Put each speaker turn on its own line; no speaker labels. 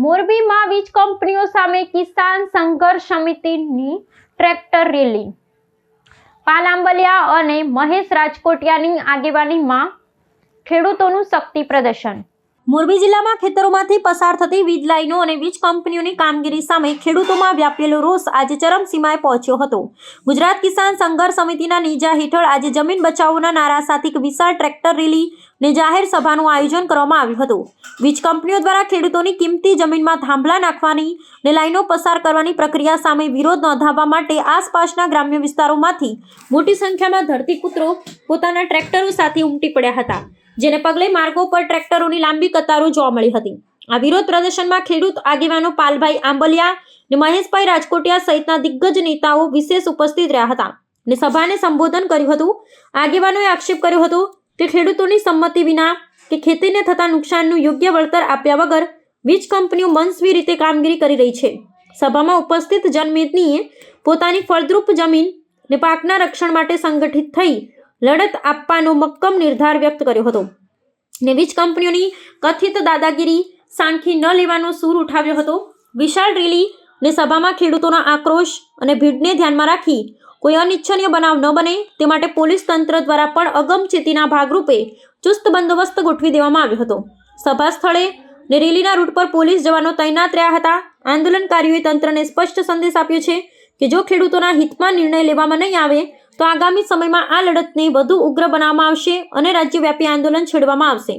મોરબીમાં વીજ કંપનીઓ સામે કિસાન સંઘર્ષ સમિતિની ટ્રેક્ટર રેલી. પાલ આંબલિયા અને મહેશ રાજકોટિયાની આગેવાનીમાં ખેડૂતોનું શક્તિ પ્રદર્શન. મોરબી જિલ્લામાં ખેતરોમાંથી પસાર થતી વીજ લાઈનો અને વીજ કંપનીઓની કામગીરી સામે ખેડૂતોમાં વ્યાપેલો રોષ આજે ચરમસીમાએ પહોંચ્યો હતો. ગુજરાત કિસાન સંઘર્ષ સમિતિના નેજા હેઠળ આજે જમીન બચાવોના નારા સાથે એક વિશાળ ટ્રેક્ટર રેલી ને જાહેર સભાનું આયોજન કરવામાં આવ્યું હતું. વીજ કંપનીઓ દ્વારા ખેડૂતોની કિંમતી જમીનમાં થાંભલા નાખવાની ને લાઈનો પસાર કરવાની પ્રક્રિયા સામે વિરોધ નોંધાવવા માટે આસપાસના ગ્રામ્ય વિસ્તારોમાંથી મોટી સંખ્યામાં ધરતીપુત્રો પોતાના ટ્રેક્ટરો સાથે ઉમટી પડ્યા હતા, જેને પગલે માર્ગો પર ટ્રેક્ટરોની લાંબી કતારો જોવા મળી હતી. આ વિરોધ પ્રદર્શનમાં ખેડૂત આગેવાનો પાલભાઈ આંબલિયા અને મહેશભાઈ રાજકોટિયા સહિતના દિગ્ગજ નેતાઓ વિશેષ ઉપસ્થિત રહ્યા હતા અને સભાને સંબોધન કર્યું હતું. આગેવાનોએ આક્ષેપ કર્યો હતો કે ખેડૂતોની સંમતિ વિના કે ખેતીને થતા નુકસાનનું યોગ્ય વળતર આપ્યા વગર વીજ કંપનીઓ મનસ્વી રીતે કામગીરી કરી રહી છે. સભામાં ઉપસ્થિત જનમેદનીએ પોતાની ફળદ્રુપ જમીન ને પાકના રક્ષણ માટે સંગઠિત થઈ લડત આપવાનો મક્કમ નિર્ધાર વ્યક્ત કર્યો હતો ને વીજ કંપનીઓની કથિત દાદાગીરી સાંખી ન લેવાનો સૂર ઉઠાવ્યો હતો. વિશાળ રેલી ને સભામાં ખેડૂતોના આક્રોશ અને ભીડને ધ્યાનમાં રાખી કોઈ અનિચ્છનીય બનાવ ન બને તે માટે પોલીસ તંત્ર દ્વારા પણ અગમચેતીના ભાગરૂપે ચુસ્ત બંદોબસ્ત ગોઠવી દેવામાં આવ્યો હતો. સભા સ્થળે ને રેલીના રૂટ પર પોલીસ જવાનો તૈનાત રહ્યા હતા. આંદોલનકારીઓએ તંત્રને સ્પષ્ટ સંદેશ આપ્યો છે કે જો ખેડૂતોના હિતમાં નિર્ણય લેવામાં નહીં આવે તો આગામી સમયમાં આ લડતને વધુ ઉગ્ર બનાવવામાં આવશે અને રાજ્યવ્યાપી આંદોલન છેડવામાં આવશે.